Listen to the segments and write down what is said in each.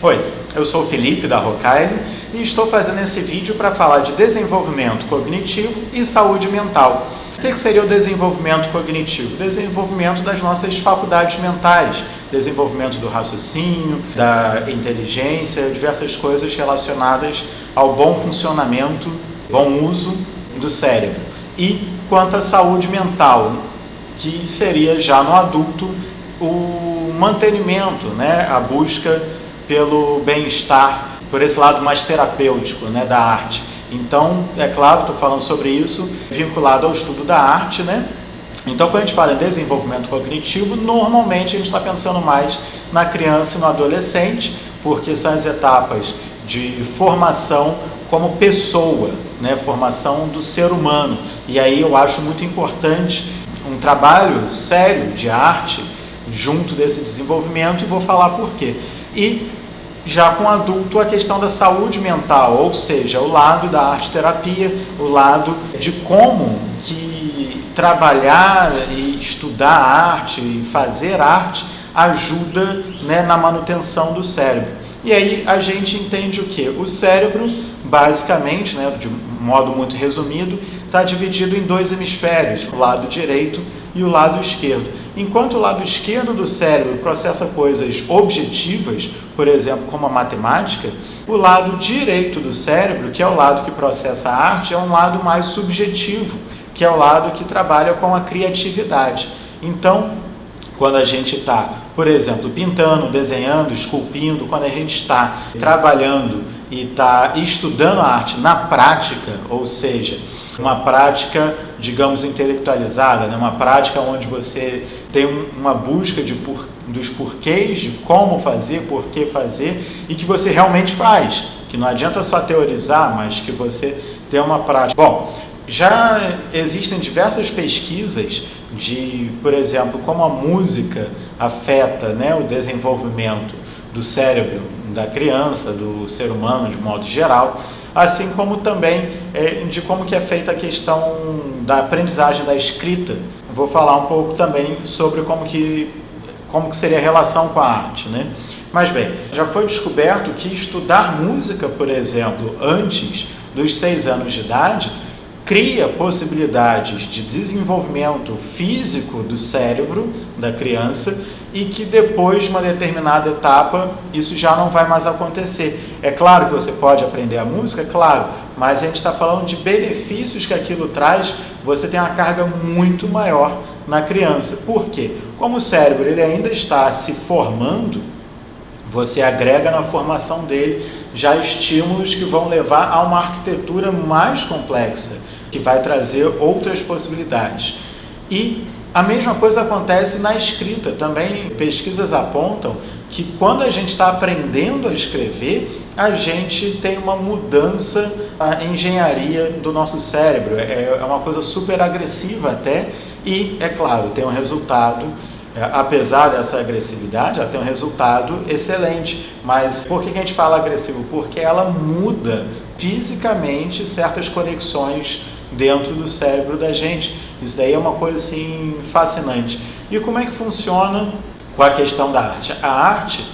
Oi, eu sou o Felipe da Rockaile e estou fazendo esse vídeo para falar de desenvolvimento cognitivo e saúde mental. O que seria o desenvolvimento cognitivo? Desenvolvimento das nossas faculdades mentais, desenvolvimento do raciocínio, da inteligência, diversas coisas relacionadas ao bom funcionamento, bom uso do cérebro. E quanto à saúde mental, que seria já no adulto o mantenimento, a busca pelo bem-estar, por esse lado mais terapêutico da arte. Então, é claro, estou falando sobre isso vinculado ao estudo da arte, Então, quando a gente fala em desenvolvimento cognitivo, normalmente a gente está pensando mais na criança e no adolescente, porque são as etapas de formação como pessoa, formação do ser humano. E aí eu acho muito importante um trabalho sério de arte junto desse desenvolvimento, e vou falar por quê. E já com o adulto, a questão da saúde mental, ou seja, o lado da arte-terapia, o lado de como que trabalhar e estudar arte e fazer arte ajuda na manutenção do cérebro. E aí a gente entende o quê? O cérebro, basicamente, de um modo muito resumido, está dividido em dois hemisférios, o lado direito e o lado esquerdo. Enquanto o lado esquerdo do cérebro processa coisas objetivas, por exemplo, como a matemática, o lado direito do cérebro, que é o lado que processa a arte, é um lado mais subjetivo, que é o lado que trabalha com a criatividade. Então, quando a gente está, por exemplo, pintando, desenhando, esculpindo, quando a gente está trabalhando e está estudando a arte na prática, ou seja, uma prática, digamos, intelectualizada, uma prática onde você tem uma busca dos porquês, de como fazer, por que fazer, e que você realmente faz, que não adianta só teorizar, mas que você tem uma prática. Bom, já existem diversas pesquisas de, por exemplo, como a música afeta o desenvolvimento do cérebro da criança, do ser humano de modo geral, assim como também de como que é feita a questão da aprendizagem da escrita. Vou falar um pouco também sobre como que seria a relação com a arte, Mas bem, já foi descoberto que estudar música, por exemplo, antes dos 6 anos de idade, cria possibilidades de desenvolvimento físico do cérebro da criança e que depois de uma determinada etapa isso já não vai mais acontecer. É claro que você pode aprender a música, claro, mas a gente está falando de benefícios que aquilo traz, você tem uma carga muito maior na criança. Por quê? Como o cérebro ele ainda está se formando, você agrega na formação dele já estímulos que vão levar a uma arquitetura mais complexa, que vai trazer outras possibilidades. E a mesma coisa acontece na escrita. Também pesquisas apontam que quando a gente está aprendendo a escrever, a gente tem uma mudança na engenharia do nosso cérebro. É uma coisa super agressiva até, e, é claro, tem um resultado, apesar dessa agressividade, ela tem um resultado excelente. Mas por que a gente fala agressivo? Porque ela muda fisicamente certas conexões dentro do cérebro da gente. Isso daí é uma coisa assim fascinante. E como é que funciona com a questão da arte? A arte,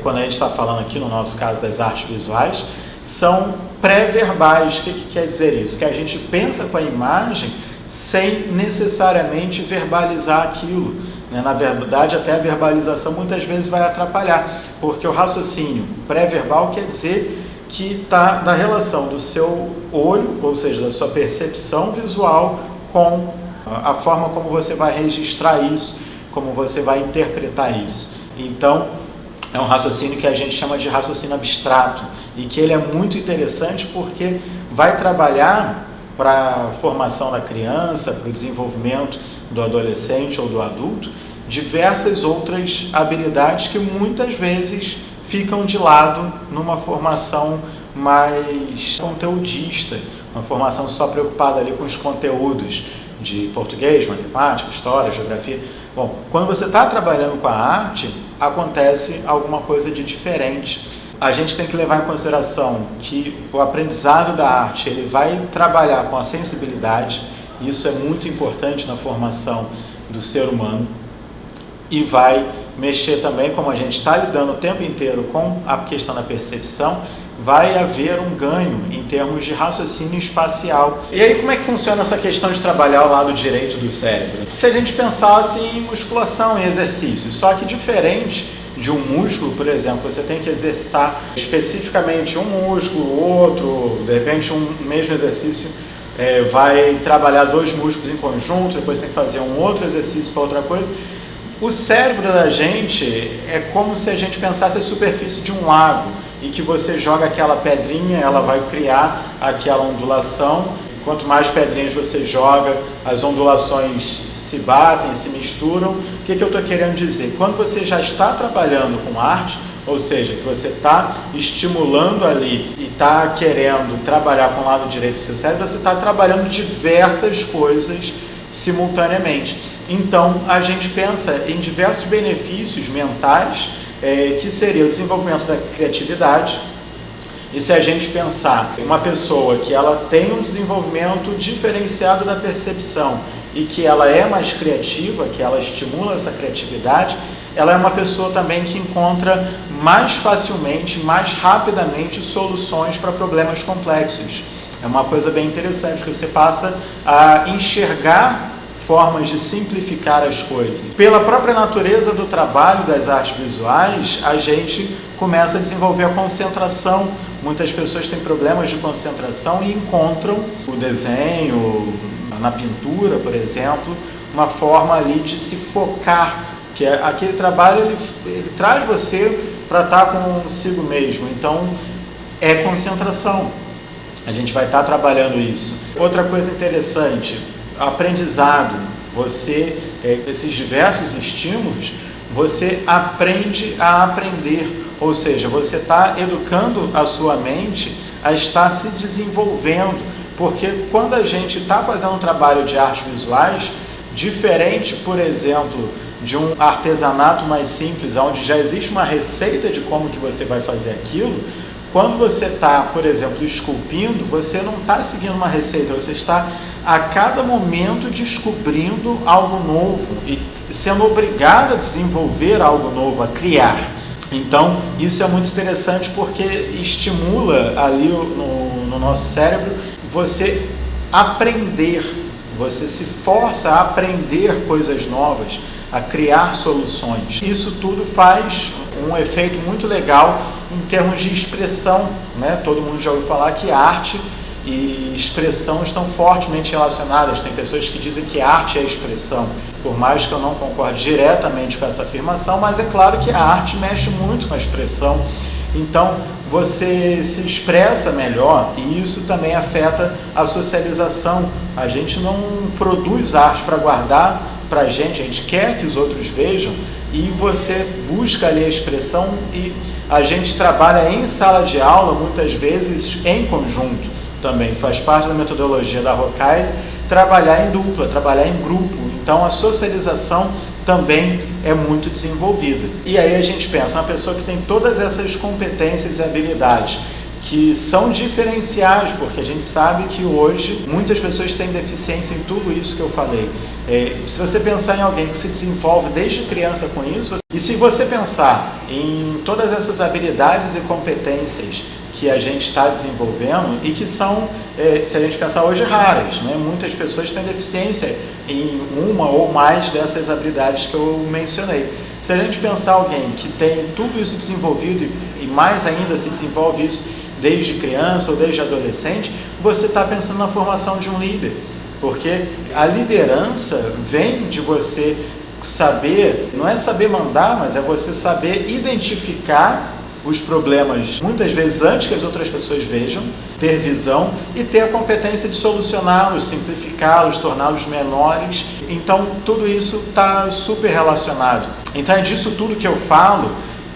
quando a gente está falando aqui no nosso caso das artes visuais, são pré-verbais. O que quer dizer isso? Que a gente pensa com a imagem sem necessariamente verbalizar aquilo. Na verdade, até a verbalização muitas vezes vai atrapalhar, porque o raciocínio pré-verbal quer dizer que está da relação do seu olho, ou seja, da sua percepção visual, com a forma como você vai registrar isso, como você vai interpretar isso. Então, é um raciocínio que a gente chama de raciocínio abstrato, e que ele é muito interessante porque vai trabalhar para a formação da criança, para o desenvolvimento do adolescente ou do adulto, diversas outras habilidades que muitas vezes ficam de lado numa formação mais conteudista, uma formação só preocupada ali com os conteúdos de português, matemática, história, geografia. Bom, quando você está trabalhando com a arte, acontece alguma coisa de diferente. A gente tem que levar em consideração que o aprendizado da arte ele vai trabalhar com a sensibilidade, isso é muito importante na formação do ser humano, e vai mexer também, como a gente está lidando o tempo inteiro com a questão da percepção, vai haver um ganho em termos de raciocínio espacial. E aí como é que funciona essa questão de trabalhar o lado direito do cérebro? Se a gente pensasse em musculação e exercícios, só que diferente de um músculo, por exemplo, você tem que exercitar especificamente um músculo, outro, de repente um mesmo exercício vai trabalhar 2 músculos em conjunto, depois tem que fazer um outro exercício para outra coisa. O cérebro da gente é como se a gente pensasse a superfície de um lago e que você joga aquela pedrinha, ela vai criar aquela ondulação. Quanto mais pedrinhas você joga, as ondulações se batem, se misturam. O que eu estou querendo dizer? Quando você já está trabalhando com arte, ou seja, que você está estimulando ali e está querendo trabalhar com o lado direito do seu cérebro, você está trabalhando diversas coisas simultaneamente. Então, a gente pensa em diversos benefícios mentais, que seria o desenvolvimento da criatividade. E se a gente pensar em uma pessoa que ela tem um desenvolvimento diferenciado da percepção e que ela é mais criativa, que ela estimula essa criatividade, ela é uma pessoa também que encontra mais facilmente, mais rapidamente soluções para problemas complexos. É uma coisa bem interessante, que você passa a enxergar formas de simplificar as coisas. Pela própria natureza do trabalho das artes visuais, a gente começa a desenvolver a concentração. Muitas pessoas têm problemas de concentração e encontram o desenho, na pintura, por exemplo, uma forma ali de se focar, que é aquele trabalho, ele traz você para estar consigo mesmo. Então, é concentração. A gente vai estar trabalhando isso. Outra coisa interessante, aprendizado. Esses diversos estímulos, você aprende a aprender, ou seja, você está educando a sua mente a estar se desenvolvendo, porque quando a gente está fazendo um trabalho de artes visuais, diferente, por exemplo, de um artesanato mais simples, onde já existe uma receita de como que você vai fazer aquilo, quando você está, por exemplo, esculpindo, você não está seguindo uma receita, você está a cada momento descobrindo algo novo e sendo obrigado a desenvolver algo novo, a criar. Então, isso é muito interessante porque estimula ali no nosso cérebro você aprender, você se força a aprender coisas novas, a criar soluções. Isso tudo faz um efeito muito legal em termos de expressão, né? Todo mundo já ouviu falar que arte e expressão estão fortemente relacionadas. Tem pessoas que dizem que arte é expressão, por mais que eu não concorde diretamente com essa afirmação, mas é claro que a arte mexe muito com a expressão. Então, você se expressa melhor e isso também afeta a socialização. A gente não produz arte para guardar para a gente quer que os outros vejam e você busca ali a expressão e a gente trabalha em sala de aula, muitas vezes em conjunto também. Faz parte da metodologia da Hokkaido trabalhar em dupla, trabalhar em grupo. Então a socialização também é muito desenvolvida. E aí a gente pensa, uma pessoa que tem todas essas competências e habilidades que são diferenciais, porque a gente sabe que hoje muitas pessoas têm deficiência em tudo isso que eu falei. Se você pensar em alguém que se desenvolve desde criança com isso, e se você pensar em todas essas habilidades e competências que a gente está desenvolvendo e que são, se a gente pensar hoje, raras, né? Muitas pessoas têm deficiência em uma ou mais dessas habilidades que eu mencionei. Se a gente pensar alguém que tem tudo isso desenvolvido e mais ainda se desenvolve isso desde criança ou desde adolescente, você está pensando na formação de um líder, porque a liderança vem de você saber, não é saber mandar, mas é você saber identificar os problemas, muitas vezes antes que as outras pessoas vejam, ter visão e ter a competência de solucioná-los, simplificá-los, torná-los menores. Então, tudo isso está super relacionado. Então, é disso tudo que eu falo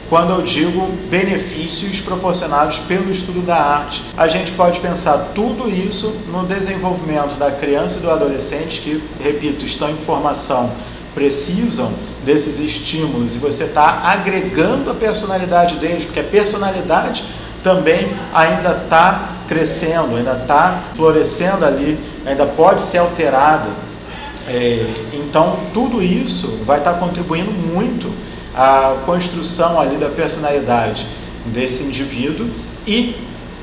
quando eu digo benefícios proporcionados pelo estudo da arte. A gente pode pensar tudo isso no desenvolvimento da criança e do adolescente, que, repito, estão em formação, precisam desses estímulos, e você está agregando a personalidade deles, porque a personalidade também ainda está crescendo, ainda está florescendo ali, ainda pode ser alterada. Então, tudo isso vai estar contribuindo muito a construção ali da personalidade desse indivíduo. E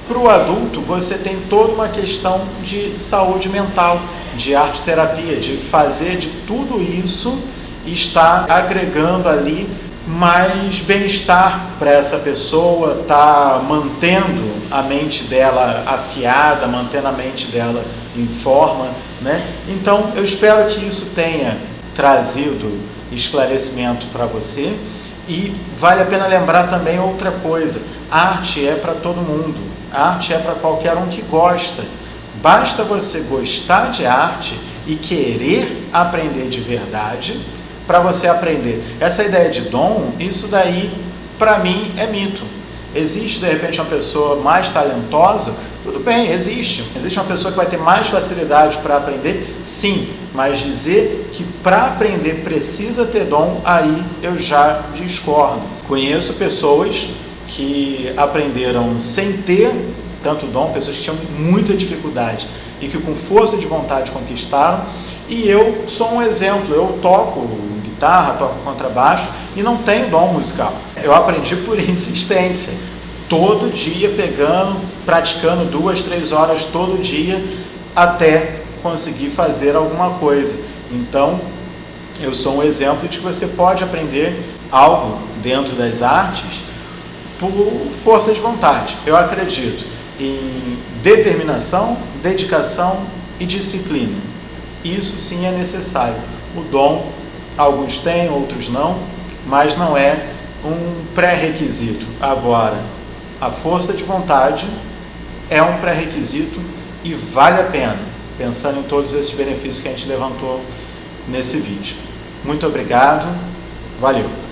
para o adulto você tem toda uma questão de saúde mental, de arte-terapia, de fazer de tudo isso estar agregando ali mais bem-estar para essa pessoa, tá mantendo a mente dela afiada, mantendo a mente dela em forma, né? Então eu espero que isso tenha trazido esclarecimento para você. E vale a pena lembrar também outra coisa: arte é para todo mundo, arte é para qualquer um que gosta. Basta você gostar de arte e querer aprender de verdade para você aprender. Essa ideia de dom, isso daí para mim é mito. Existe de repente uma pessoa mais talentosa? Tudo bem, existe. Existe uma pessoa que vai ter mais facilidade para aprender? Sim, mas dizer que para aprender precisa ter dom, aí eu já discordo. Conheço pessoas que aprenderam sem ter tanto dom, pessoas que tinham muita dificuldade e que com força de vontade conquistaram, e eu sou um exemplo. Eu toco guitarra, toco contrabaixo e não tenho dom musical. Eu aprendi por insistência, todo dia pegando, praticando 2, 3 horas todo dia até conseguir fazer alguma coisa. Então, eu sou um exemplo de que você pode aprender algo dentro das artes por força de vontade. Eu acredito em determinação, dedicação e disciplina. Isso sim é necessário. O dom, alguns têm, outros não, mas não é um pré-requisito. Agora, a força de vontade é um pré-requisito e vale a pena, pensando em todos esses benefícios que a gente levantou nesse vídeo. Muito obrigado, valeu!